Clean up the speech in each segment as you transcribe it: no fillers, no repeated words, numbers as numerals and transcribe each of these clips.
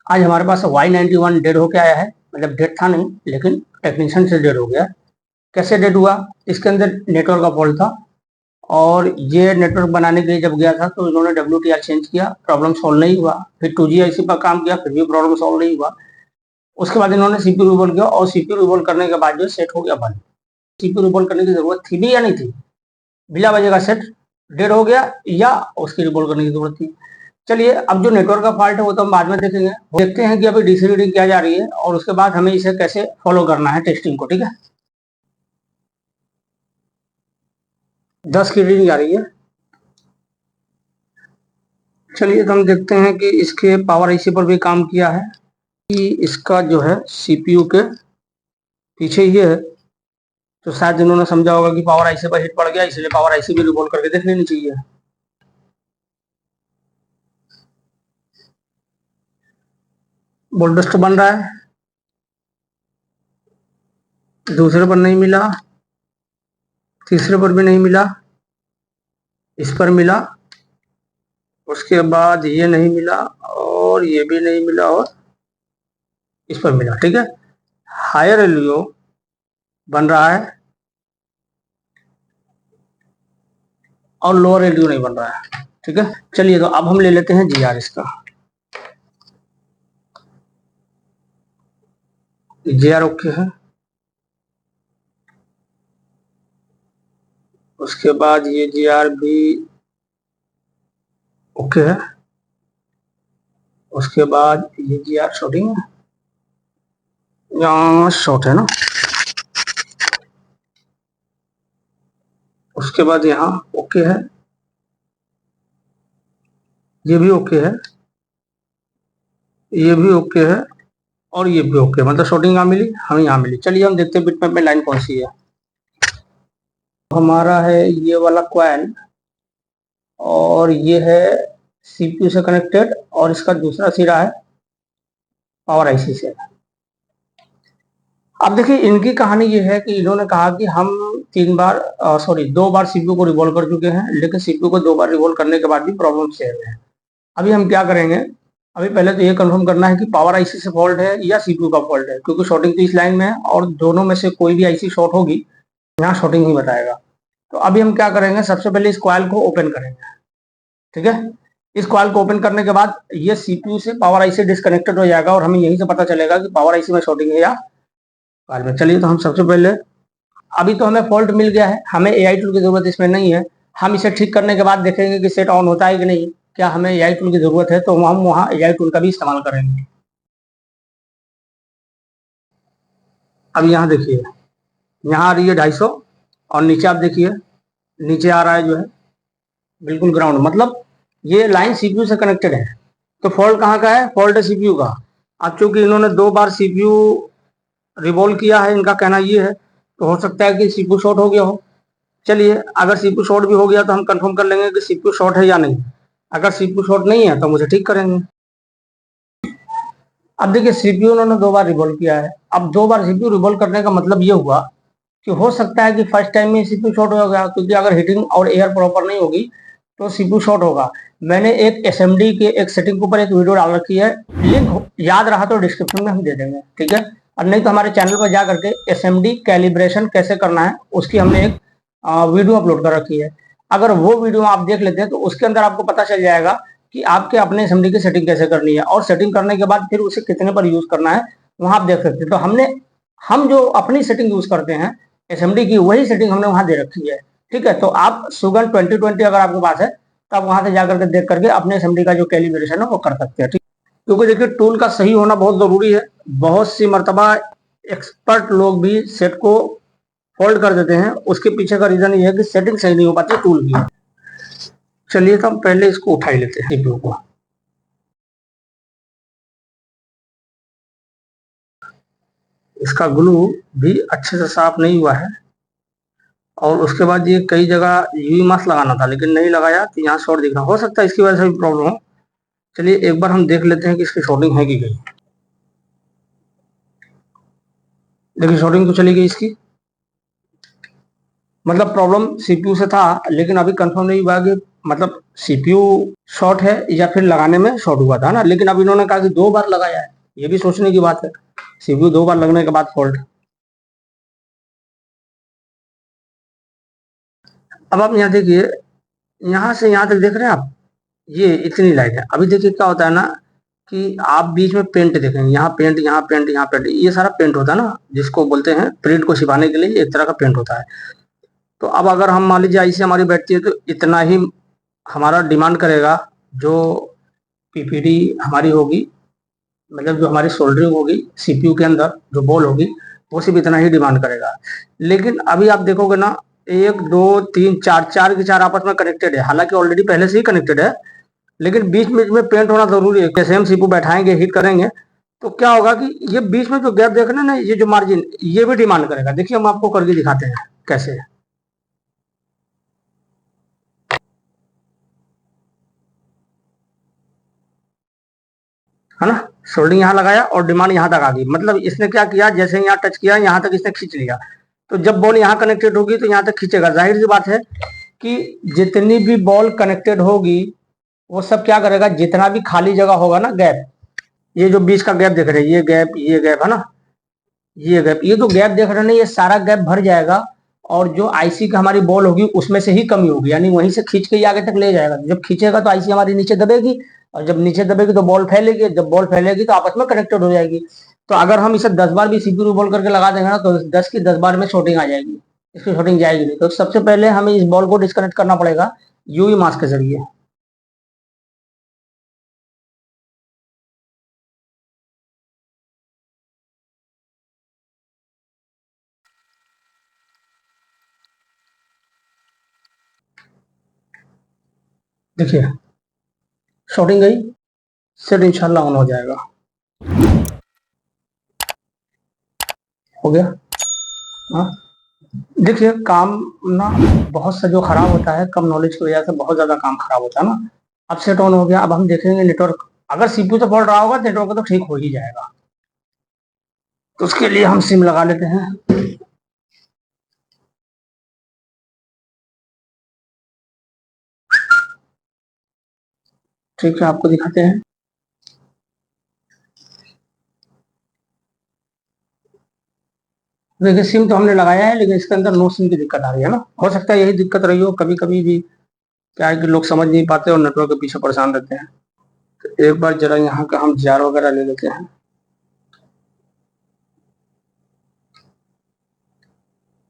आज हमारे पास Y91 dead होके आया है, मतलब डेड था नहीं लेकिन टेक्नीशियन से डेड हो गया। कैसे डेड हुआ? इसके अंदर नेटवर्क का फॉल्ट था और ये नेटवर्क बनाने के लिए जब गया था तो इन्होंने WTR चेंज किया, प्रॉब्लम सॉल्व नहीं हुआ। फिर 2G IC पर काम किया, फिर भी प्रॉब्लम सॉल्व नहीं हुआ। उसके बाद इन्होंने CPU रिवॉल्व किया और CPU रिवॉल्व करने के बाद जो सेट हो गया बंद। CPU रिवॉल्व करने की जरूरत थी भी या नहीं थी? बिला वजह का सेट डेड हो गया या उसकी रिवॉल्व करने की जरूरत थी? चलिए, अब जो नेटवर्क का फॉल्ट है वो तो हम बाद में देखेंगे। देखते हैं कि अभी DC रीडिंग क्या जा रही है और उसके बाद हमें इसे कैसे फॉलो करना है टेस्टिंग को। ठीक है, 10 की रीडिंग जा रही है। चलिए, तो हम देखते हैं कि इसके पावर IC पर भी काम किया है कि इसका जो है CPU के पीछे ये है, तो शायद इन्होंने समझा होगा कि पावर IC पर हिट पड़ गया, इसलिए पावर IC भी रिवॉल्व करके देख लेनी चाहिए। वोल्टेज तो बन रहा है, दूसरे पर नहीं मिला, तीसरे पर भी नहीं मिला, इस पर मिला, उसके बाद ये नहीं मिला और ये भी नहीं मिला और इस पर मिला। ठीक है, हायर LDO बन रहा है और लोअर LDO नहीं बन रहा है। ठीक है, चलिए, तो अब हम ले लेते हैं GR इसका। GR ओके है, उसके बाद ये GR भी ओके है, उसके बाद ये GR शॉर्टिंग है, यहाँ शॉर्ट है ना, उसके बाद यहाँ ओके है, ये भी ओके है, ये भी ओके है और ये भी ओके, मतलब शॉर्टिंग यहाँ मिली, हमें यहाँ मिली। चलिए, हम देखते हैं बिटमैप में लाइन कौन सी है। हमारा है ये वाला क्वाइन और ये है CPU से कनेक्टेड और इसका दूसरा सिरा है पावर IC से। अब देखिए, इनकी कहानी ये है कि इन्होंने कहा कि हम 2 बार CPU को रिवॉल्व कर चुके हैं, लेकिन CPU को 2 बार रिवॉल्व करने के बाद भी प्रॉब्लम सेम है। अभी हम क्या करेंगे, अभी पहले तो ये कंफर्म करना है कि पावर IC से फॉल्ट है या CPU का फॉल्ट है, क्योंकि शॉर्टिंग तो इस लाइन में है और दोनों में से कोई भी IC शॉर्ट होगी, यहाँ शॉर्टिंग ही बताएगा। तो अभी हम क्या करेंगे, सबसे पहले इस कॉइल को ओपन करेंगे। ठीक है, इस कॉइल को ओपन करने के बाद ये CPU से पावर IC डिस्कनेक्टेड हो जाएगा और हमें यहीं से पता चलेगा कि पावर IC में शॉर्टिंग है या कॉइल में। चलिए, तो हम सबसे पहले, अभी तो हमें फॉल्ट मिल गया है, हमें AI टूल की जरूरत इसमें नहीं है। हम इसे ठीक करने के बाद देखेंगे कि सेट ऑन होता है कि नहीं, क्या हमें AI टूल की जरूरत है, तो हम वहाँ AI टूल का भी इस्तेमाल करेंगे। अब यहाँ देखिए, यहाँ आ रही है 250 और नीचे आप देखिए, नीचे आ रहा है जो है बिल्कुल ग्राउंड, मतलब ये लाइन CPU से कनेक्टेड है। तो फॉल्ट कहाँ का है? फॉल्ट है CPU का। अब चूंकि इन्होंने 2 बार CPU रिवॉल्व किया है, इनका कहना ये है, तो हो सकता है कि CPU शॉर्ट हो गया हो। चलिए, अगर CPU शॉर्ट भी हो गया तो हम कंफर्म कर लेंगे कि CPU शॉर्ट है या नहीं। अगर CPU शॉर्ट नहीं है तो मुझे ठीक करेंगे। अब देखिए, CPU उन्होंने 2 बार रिवॉल्व किया है। अब 2 बार CPU रिवॉल्व करने का मतलब ये हुआ कि हो सकता है कि फर्स्ट टाइम में CPU शॉर्ट हो गया, क्योंकि अगर हीटिंग और एयर प्रॉपर नहीं होगी तो CPU शॉर्ट होगा। मैंने एक SMD के एक सेटिंग के ऊपर एक वीडियो डाल रखी है, लिंक याद रहा तो डिस्क्रिप्शन में हम दे देंगे। ठीक है, और नहीं तो हमारे चैनल पर जा करके SMD कैलिब्रेशन कैसे करना है उसकी हमने एक वीडियो अपलोड कर रखी है। अगर वो वीडियो आप देख लेते हैं तो उसके अंदर आपको पता चल जाएगा कि आपके अपने SMD की सेटिंग कैसे करनी है और सेटिंग करने के बाद फिर उसे कितने पर यूज करना है वहां आप देख सकते हैं। तो हम जो अपनी सेटिंग यूज करते हैं SMD की, वही सेटिंग हमने वहां दे रखी है। ठीक है, तो आप सुगन 2020 अगर आपके पास है तो आप वहां से जाकर के देख करके अपने SMD का जो कैलिब्रेशन है वो कर सकते हैं। ठीक, क्योंकि देखिए, टूल का सही होना बहुत जरूरी है। बहुत सी मर्तबा एक्सपर्ट लोग भी सेट को फोल्ड कर देते हैं, उसके पीछे का रीजन ये है कि सेटिंग सही नहीं हो पाती टूल की। चलिए, तो हम पहले इसको उठा ही लेते हैं CPU को। इसका ग्लू भी अच्छे से साफ नहीं हुआ है और उसके बाद ये कई जगह UV मास्क लगाना था लेकिन नहीं लगाया, तो यहाँ शॉर्ट दिख रहा, हो सकता है इसकी वजह से भी प्रॉब्लम हो। चलिए, एक बार हम देख लेते हैं कि इसकी शॉर्टिंग है कि नहीं। देखिए, शॉर्टिंग तो चली गई इसकी। मतलब प्रॉब्लम सीपीयू से था, लेकिन अभी कंफर्म नहीं हुआ कि मतलब सीपीयू शॉर्ट है या फिर लगाने में शॉर्ट हुआ था ना। लेकिन अब इन्होंने कहा कि 2 बार लगाया है, ये भी सोचने की बात है। सीपीयू 2 बार लगने के बाद फॉल्ट। अब आप यहाँ देखिए, यहाँ से यहाँ तक देख रहे हैं आप, ये इतनी लाइट है। अभी देखिए क्या होता है ना कि आप बीच में पेंट देखेंगे, यहाँ पेंट, यहाँ पेंट, यहाँ पेंट, ये सारा पेंट होता है ना, जिसको बोलते हैं प्रिंट को छिपाने के लिए एक तरह का पेंट होता है। तो अब अगर हम मान लीजिए आईसी हमारी बैठती है तो इतना ही हमारा डिमांड करेगा, जो पीपीडी हमारी होगी, मतलब जो हमारी सोल्डरिंग होगी सीपीयू के अंदर जो बॉल होगी, वो सिर्फ इतना ही डिमांड करेगा। लेकिन अभी आप देखोगे ना, 1 2 3 4, चार की चार आपस में कनेक्टेड है, हालांकि ऑलरेडी पहले से ही कनेक्टेड है, लेकिन बीच बीच में पेंट होना जरूरी है। जैसे हम सीपीयू बैठाएंगे, हीट करेंगे, तो क्या होगा कि ये बीच में जो गैप देख रहे हैं ना, ये जो मार्जिन, ये भी डिमांड करेगा। देखिए हम आपको करके दिखाते हैं कैसे, है ना। सोल्डिंग यहाँ लगाया और डिमांड यहाँ तक आ गई। मतलब इसने क्या किया, जैसे यहाँ टच किया, यहाँ तक इसने खींच लिया। तो जब बॉल यहाँ कनेक्टेड होगी तो यहाँ तक खींचेगा। जाहिर सी बात है कि जितनी भी बॉल कनेक्टेड होगी, वो सब क्या करेगा, जितना भी खाली जगह होगा ना, गैप, ये जो बीच का गैप देख रहे हैं, ये गैप है ना, ये गैप, ये तो गैप देख रहे हैं, ये सारा गैप भर जाएगा। और जो आईसी का हमारी बॉल होगी उसमें से ही कमी होगी, यानी वहीं से खींच के ही आगे तक ले जाएगा। जब खींचेगा तो आईसी हमारी नीचे दबेगी, और जब नीचे दबेगी तो बॉल फैलेगी, जब बॉल फैलेगी तो आपस में कनेक्टेड हो जाएगी। तो अगर हम इसे 10 बार भी सीपीयू बॉल करके लगा देंगे ना, तो 10 की 10 बार में शॉर्टिंग आ जाएगी, इसकी शॉर्टिंग जाएगी नहीं। तो सबसे पहले हमें इस बॉल को डिस्कनेक्ट करना पड़ेगा यूवी मास्क के जरिए। देखिए शॉर्टिंग गई, सेट इंशाल्लाह ऑन हो जाएगा। हो गया। हाँ, देखिए काम ना बहुत सा जो खराब होता है, कम नॉलेज की वजह से बहुत ज्यादा काम खराब होता है ना। अब सेट ऑन हो गया। अब हम देखेंगे नेटवर्क, अगर सीपीयू से फॉल्ट रहा होगा नेटवर्क तो ठीक हो ही जाएगा। तो उसके लिए हम सिम लगा लेते हैं। ठीक है, आपको दिखाते हैं। देखिए सिम तो हमने लगाया है, लेकिन इसके अंदर नो सिम की दिक्कत आ रही है ना। हो सकता है यही दिक्कत रही हो कभी कभी भी। क्या है कि लोग समझ नहीं पाते और नेटवर्क के पीछे परेशान रहते हैं। तो एक बार जरा यहाँ का हम जार वगैरह ले लेते हैं।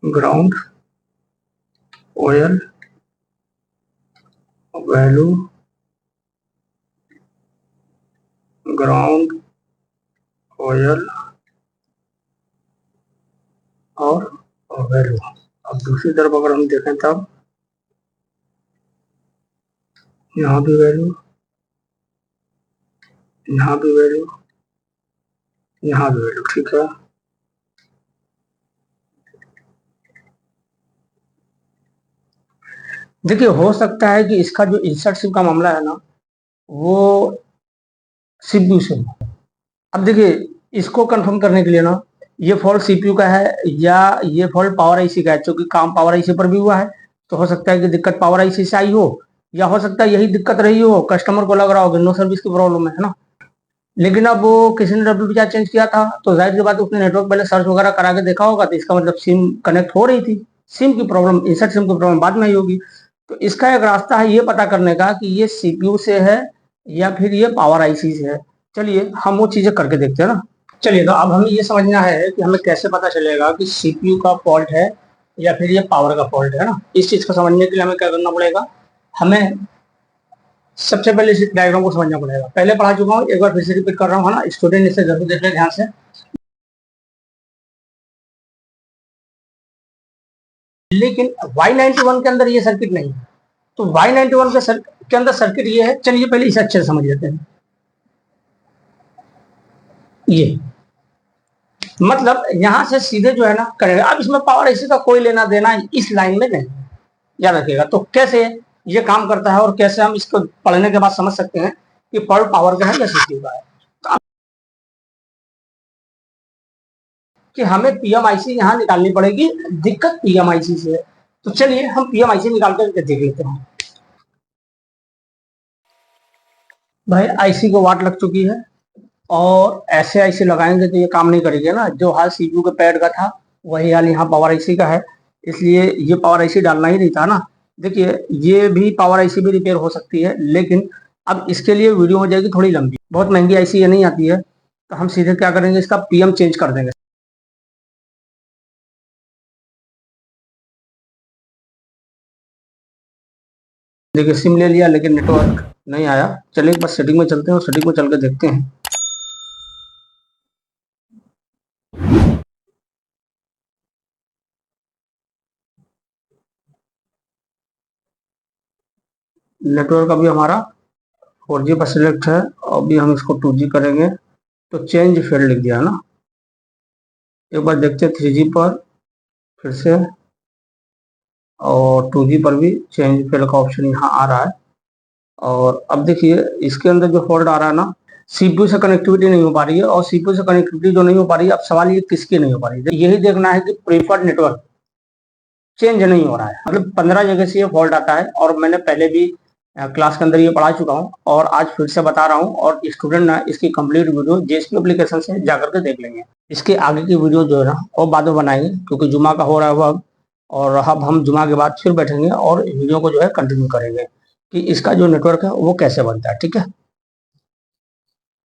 Ground, oil, value, ground, oil और वैल्यू। अब दूसरी तरफ अगर हम देखें तब यहाँ भी वैल्यू, यहाँ भी वैल्यू, यहाँ भी वैल्यू। ठीक है, देखिए हो सकता है कि इसका जो इंसर्ट सिम का मामला है ना, वो सीपीयू से हो। अब देखिए इसको कंफर्म करने के लिए ना, ये फॉल्ट सीपीयू का है या ये फॉल्ट पावर आईसी का है, क्योंकि काम पावर आईसी पर भी हुआ है। तो हो सकता है कि दिक्कत पावर आईसी से आई हो, या हो सकता है यही दिक्कत रही हो, कस्टमर को लग रहा हो कि नो सर्विस की प्रॉब्लम है ना। लेकिन अब वो किसी ने डब्ल्यू चेंज किया था, तो जाहिर सी बात है उसने नेटवर्क पहले सर्च वगैरह करा के देखा होगा, तो इसका मतलब सिम कनेक्ट हो रही थी। सिम की प्रॉब्लम, इंसर्ट सिम की प्रॉब्लम बाद में ही होगी। तो इसका एक रास्ता है ये पता करने का कि ये सीपीयू से है या फिर ये पावर आईसी से है। चलिए हम वो चीजें करके देखते हैं ना। चलिए तो अब हमें ये समझना है कि हमें कैसे पता चलेगा कि सीपीयू का फॉल्ट है या फिर ये पावर का फॉल्ट है ना। इस चीज को समझने के लिए हमें क्या करना पड़ेगा, हमें सबसे पहले इस डायग्राम को समझना पड़ेगा। पहले पढ़ा चुका हूँ, एक बार फिर से रिपीट कर रहा हूँ, है ना। स्टूडेंट इसे जरूर देख ले ध्यान से। लेकिन Y91 के अंदर ये सर्किट नहीं है। तो Y91 के अंदर सर्किट ये है। चलिए पहले इसे अच्छे से समझ लेते हैं। ये मतलब यहाँ से सीधे जो है ना करेगा। अब इसमें पावर आईसी का कोई लेना देना इस लाइन में नहीं, याद रखिएगा। तो कैसे ये काम करता है और कैसे हम इसको पढ़ने के बाद समझ सकते हैं कि फॉल्ट पावर का है या सीपीयू का है। तो कि हमें पीएमआईसी यहाँ निकालनी पड़ेगी। दिक्कत पीएमआईसी से है। तो चलिए हम PMIC निकाल कर देख लेते हैं। भाई आईसी को वाट लग चुकी है, और ऐसे आईसी लगाएंगे तो ये काम नहीं करेगा ना। जो हाल CPU के पैड का था वही हाल यहाँ पावर आईसी का है, इसलिए ये पावर आईसी डालना ही नहीं था ना। देखिए ये भी पावर आईसी भी रिपेयर हो सकती है, लेकिन अब इसके लिए वीडियो हो जाएगी थोड़ी लंबी। बहुत महंगी आईसी ये नहीं आती है, तो हम सीधे क्या करेंगे, इसका PM चेंज कर देंगे। देखिए सिम ले लिया लेकिन नेटवर्क नहीं आया। चलिए बस सेटिंग में चलते हैं और सेटिंग में चल के देखते हैं। नेटवर्क अभी हमारा 4G पर सिलेक्ट है, अभी हम इसको 2G करेंगे तो चेंज फील्ड लिख दिया है ना। एक बार देखते हैं 3G पर फिर से, और 2G पर भी चेंज फील्ड का ऑप्शन यहाँ आ रहा है। और अब देखिए इसके अंदर जो फॉल्ट आ रहा है ना, CPU से कनेक्टिविटी नहीं हो पा रही है, और CPU से कनेक्टिविटी जो नहीं हो पा रही है, अब सवाल ये किसकी नहीं हो पा रही है। यही देखना है कि प्रीफर्ड नेटवर्क चेंज नहीं हो रहा है। मतलब 15 जगह से ये फॉल्ट आता है, और मैंने पहले भी क्लास के अंदर ये पढ़ा चुका हूँ, और आज फिर से बता रहा हूँ। और स्टूडेंट ना इसकी कंप्लीट वीडियो JSP एप्लीकेशन से जाकर के देख लेंगे। इसके आगे की वीडियो जो है ना वो बाद में बनाएंगे, क्योंकि जुमा का हो रहा है वह, और अब हम जुमा के बाद फिर बैठेंगे और वीडियो को जो है कंटिन्यू करेंगे कि इसका जो नेटवर्क है वो कैसे बनता है। ठीक है।